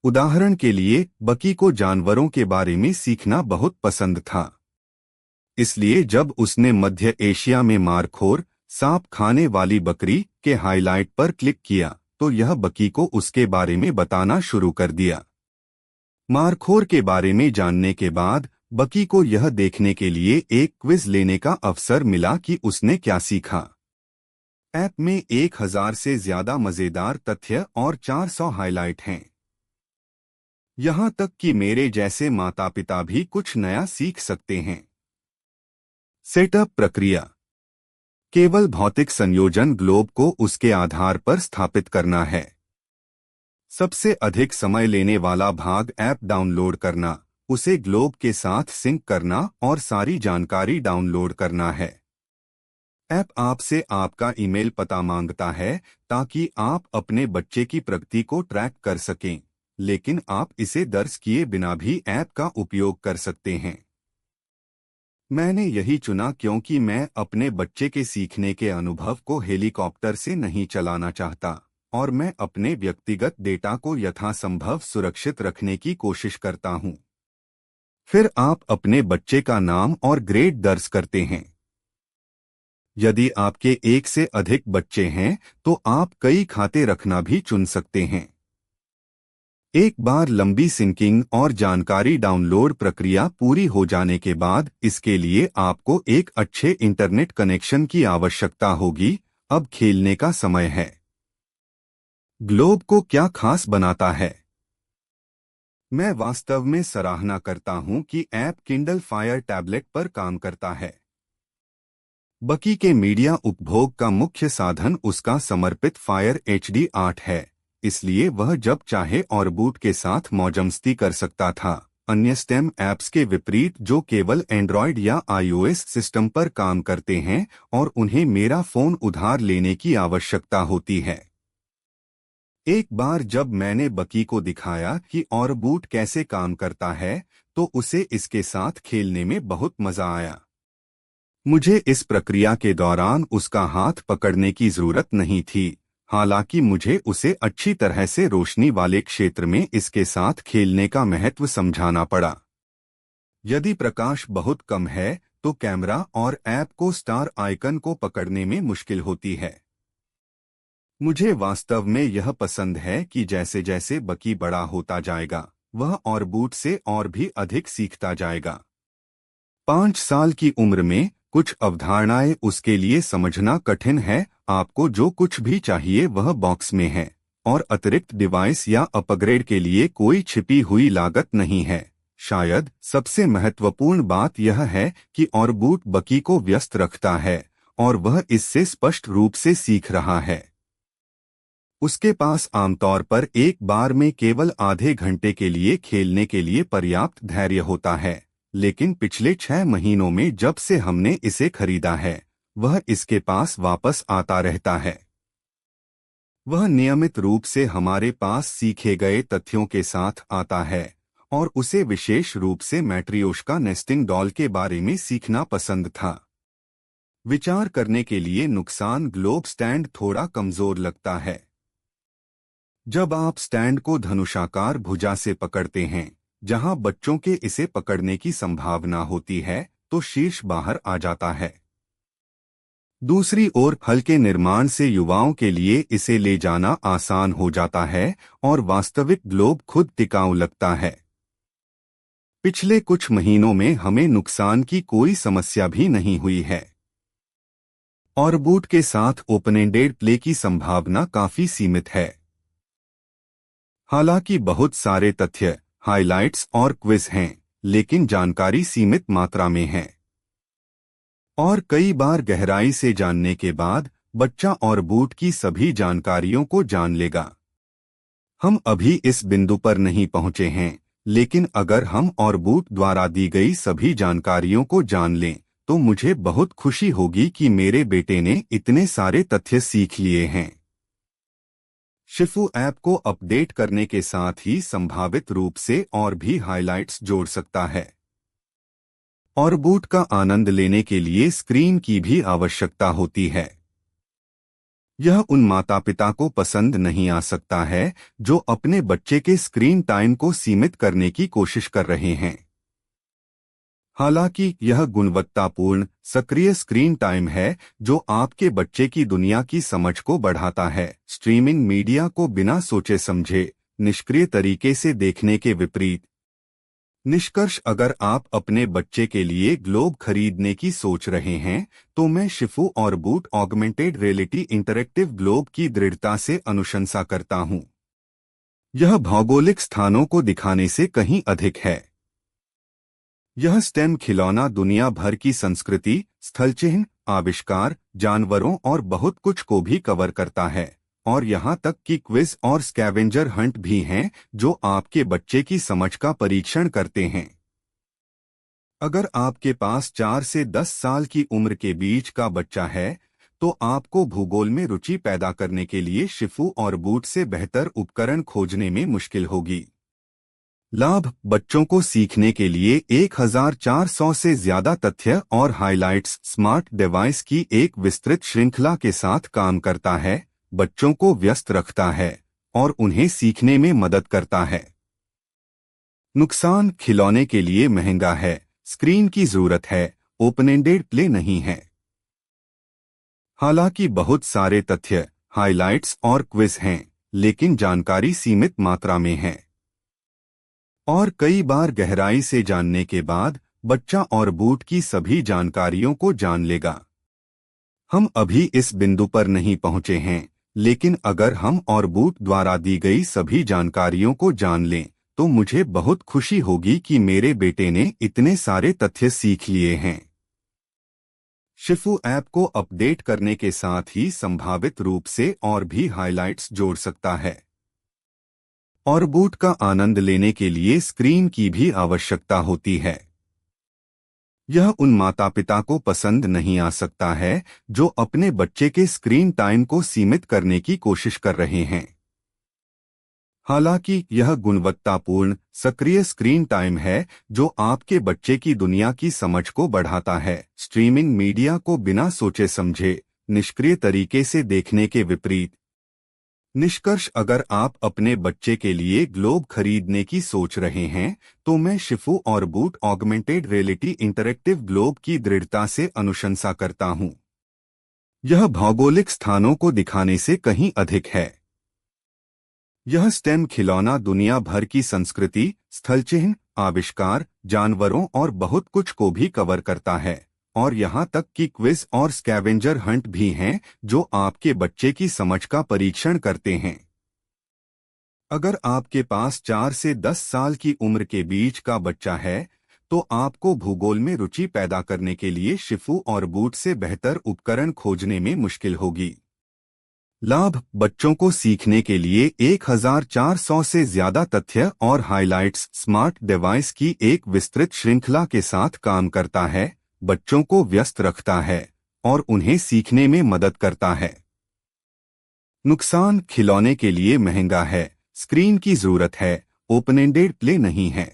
उदाहरण के लिए बकी को जानवरों के बारे में सीखना बहुत पसंद था। इसलिए जब उसने मध्य एशिया में मारखोर सांप खाने वाली बकरी के हाइलाइट पर क्लिक किया तो यह बकी को उसके बारे में बताना शुरू कर दिया। मारखोर के बारे में जानने के बाद बकी को यह देखने के लिए एक क्विज लेने का अवसर मिला कि उसने क्या सीखा। ऐप में 1000 से ज्यादा मजेदार तथ्य और 400 हाइलाइट हैं। यहाँ तक कि मेरे जैसे माता पिता भी कुछ नया सीख सकते हैं। सेटअप प्रक्रिया। केवल भौतिक संयोजन ग्लोब को उसके आधार पर स्थापित करना है। सबसे अधिक समय लेने वाला भाग ऐप डाउनलोड करना, उसे ग्लोब के साथ सिंक करना और सारी जानकारी डाउनलोड करना है। ऐप आपसे आपका ईमेल पता मांगता है ताकि आप अपने बच्चे की प्रगति को ट्रैक कर सकें, लेकिन आप इसे दर्ज किए बिना भी ऐप का उपयोग कर सकते हैं। मैंने यही चुना क्योंकि मैं अपने बच्चे के सीखने के अनुभव को हेलीकॉप्टर से नहीं चलाना चाहता और मैं अपने व्यक्तिगत डेटा को यथासंभव सुरक्षित रखने की कोशिश करता हूं। फिर आप अपने बच्चे का नाम और ग्रेड दर्ज करते हैं। यदि आपके एक से अधिक बच्चे हैं तो आप कई खाते रखना भी चुन सकते हैं। एक बार लंबी सिंकिंग और जानकारी डाउनलोड प्रक्रिया पूरी हो जाने के बाद इसके लिए आपको एक अच्छे इंटरनेट कनेक्शन की आवश्यकता होगी। अब खेलने का समय है। ग्लोब को क्या खास बनाता है? मैं वास्तव में सराहना करता हूं कि ऐप किंडल फायर टैबलेट पर काम करता है। बकी के मीडिया उपभोग का मुख्य साधन उसका समर्पित फायर HD 8 है, इसलिए वह जब चाहे ऑरबूट के साथ मौजमस्ती कर सकता था। अन्य स्टेम ऐप्स के विपरीत जो केवल एंड्रॉयड या iOS सिस्टम पर काम करते हैं और उन्हें मेरा फोन उधार लेने की आवश्यकता होती है। एक बार जब मैंने बकी को दिखाया कि ऑरबूट कैसे काम करता है तो उसे इसके साथ खेलने में बहुत मजा आया। मुझे इस प्रक्रिया के दौरान उसका हाथ पकड़ने की जरूरत नहीं थी, हालांकि मुझे उसे अच्छी तरह से रोशनी वाले क्षेत्र में इसके साथ खेलने का महत्व समझाना पड़ा। यदि प्रकाश बहुत कम है तो कैमरा और ऐप को स्टार आइकन को पकड़ने में मुश्किल होती है। मुझे वास्तव में यह पसंद है कि जैसे जैसे बकी बड़ा होता जाएगा वह ऑरबूट से और भी अधिक सीखता जाएगा। 5 साल की उम्र में कुछ अवधारणाएं उसके लिए समझना कठिन है। आपको जो कुछ भी चाहिए वह बॉक्स में है और अतिरिक्त डिवाइस या अपग्रेड के लिए कोई छिपी हुई लागत नहीं है। शायद सबसे महत्वपूर्ण बात यह है कि ऑरबूट बकी को व्यस्त रखता है और वह इससे स्पष्ट रूप से सीख रहा है। उसके पास आमतौर पर एक बार में केवल आधे घंटे के लिए खेलने के लिए पर्याप्त धैर्य होता है, लेकिन पिछले 6 महीनों में जब से हमने इसे खरीदा है वह इसके पास वापस आता रहता है। वह नियमित रूप से हमारे पास सीखे गए तथ्यों के साथ आता है और उसे विशेष रूप से मैट्रियोश्का नेस्टिंग डॉल के बारे में सीखना पसंद था। विचार करने के लिए नुकसान ग्लोब स्टैंड थोड़ा कमजोर लगता है। जब आप स्टैंड को धनुषाकार भुजा से पकड़ते हैं जहां बच्चों के इसे पकड़ने की संभावना होती है तो शीर्ष बाहर आ जाता है। दूसरी ओर हल्के निर्माण से युवाओं के लिए इसे ले जाना आसान हो जाता है और वास्तविक ग्लोब खुद टिकाऊ लगता है। पिछले कुछ महीनों में हमें नुकसान की कोई समस्या भी नहीं हुई है। ऑरबूट के साथ ओपन एंडेड प्ले की संभावना काफी सीमित है। हालांकि बहुत सारे तथ्य, हाइलाइट्स और क्विज हैं, लेकिन जानकारी सीमित मात्रा में है। और कई बार गहराई से जानने के बाद बच्चा ऑरबूट की सभी जानकारियों को जान लेगा। हम अभी इस बिंदु पर नहीं पहुंचे हैं, लेकिन अगर हम ऑरबूट द्वारा दी गई सभी जानकारियों को जान लें तो मुझे बहुत खुशी होगी कि मेरे बेटे ने इतने सारे तथ्य सीख लिए हैं। शिफू ऐप को अपडेट करने के साथ ही संभावित रूप से और भी हाइलाइट्स जोड़ सकता है। ऑरबूट का आनंद लेने के लिए स्क्रीन की भी आवश्यकता होती है। यह उन माता पिता को पसंद नहीं आ सकता है जो अपने बच्चे के स्क्रीन टाइम को सीमित करने की कोशिश कर रहे हैं। हालांकि यह गुणवत्तापूर्ण सक्रिय स्क्रीन टाइम है जो आपके बच्चे की दुनिया की समझ को बढ़ाता है। स्ट्रीमिंग मीडिया को बिना सोचे समझे निष्क्रिय तरीके से देखने के विपरीत। निष्कर्ष, अगर आप अपने बच्चे के लिए ग्लोब खरीदने की सोच रहे हैं तो मैं शिफू और boot augmented reality interactive globe की दृढ़ता से अनुशंसा करता हूं। यह भौगोलिक स्थानों को दिखाने से कहीं अधिक है। यह स्टेम खिलौना दुनिया भर की संस्कृति, स्थलचिह्न, आविष्कार, जानवरों और बहुत कुछ को भी कवर करता है, और यहाँ तक कि क्विज और स्कैवेंजर हंट भी हैं जो आपके बच्चे की समझ का परीक्षण करते हैं। अगर आपके पास 4 से 10 साल की उम्र के बीच का बच्चा है तो आपको भूगोल में रुचि पैदा करने के लिए शिफू और बूट से बेहतर उपकरण खोजने में मुश्किल होगी। लाभ, बच्चों को सीखने के लिए 1400 से ज्यादा तथ्य और हाइलाइट्स। स्मार्ट डिवाइस की एक विस्तृत श्रृंखला के साथ काम करता है, बच्चों को व्यस्त रखता है और उन्हें सीखने में मदद करता है। नुकसान, खिलौने के लिए महंगा है, स्क्रीन की जरूरत है, ओपन एंडेड प्ले नहीं है। हालांकि बहुत सारे तथ्य, हाइलाइट्स और क्विज हैं, लेकिन जानकारी सीमित मात्रा में है। और कई बार गहराई से जानने के बाद बच्चा और बूट की सभी जानकारियों को जान लेगा। हम अभी इस बिंदु पर नहीं पहुंचे हैं, लेकिन अगर हम और बूट द्वारा दी गई सभी जानकारियों को जान लें तो मुझे बहुत खुशी होगी कि मेरे बेटे ने इतने सारे तथ्य सीख लिए हैं। शिफू ऐप को अपडेट करने के साथ ही संभावित रूप से और भी हाइलाइट्स जोड़ सकता है, और बूट का आनंद लेने के लिए स्क्रीन की भी आवश्यकता होती है। यह उन माता पिता को पसंद नहीं आ सकता है जो अपने बच्चे के स्क्रीन टाइम को सीमित करने की कोशिश कर रहे हैं। हालांकि यह गुणवत्तापूर्ण सक्रिय स्क्रीन टाइम है जो आपके बच्चे की दुनिया की समझ को बढ़ाता है। स्ट्रीमिंग मीडिया को बिना सोचे समझे निष्क्रिय तरीके से देखने के विपरीत। निष्कर्ष, अगर आप अपने बच्चे के लिए ग्लोब खरीदने की सोच रहे हैं तो मैं शिफू और boot augmented reality interactive globe की दृढ़ता से अनुशंसा करता हूं। यह भौगोलिक स्थानों को दिखाने से कहीं अधिक है। यह स्टेम खिलौना दुनिया भर की संस्कृति, स्थलचिह्न, आविष्कार, जानवरों और बहुत कुछ को भी कवर करता है, और यहाँ तक कि क्विज और स्कैवेंजर हंट भी हैं जो आपके बच्चे की समझ का परीक्षण करते हैं। अगर आपके पास 4 से 10 साल की उम्र के बीच का बच्चा है तो आपको भूगोल में रुचि पैदा करने के लिए शिफू और बूट से बेहतर उपकरण खोजने में मुश्किल होगी। लाभ, बच्चों को सीखने के लिए 1400 से ज्यादा तथ्य और हाइलाइट्स। स्मार्ट डिवाइस की एक विस्तृत श्रृंखला के साथ काम करता है, बच्चों को व्यस्त रखता है और उन्हें सीखने में मदद करता है। नुकसान, खिलौने के लिए महंगा है, स्क्रीन की जरूरत है, ओपन एंडेड प्ले नहीं है।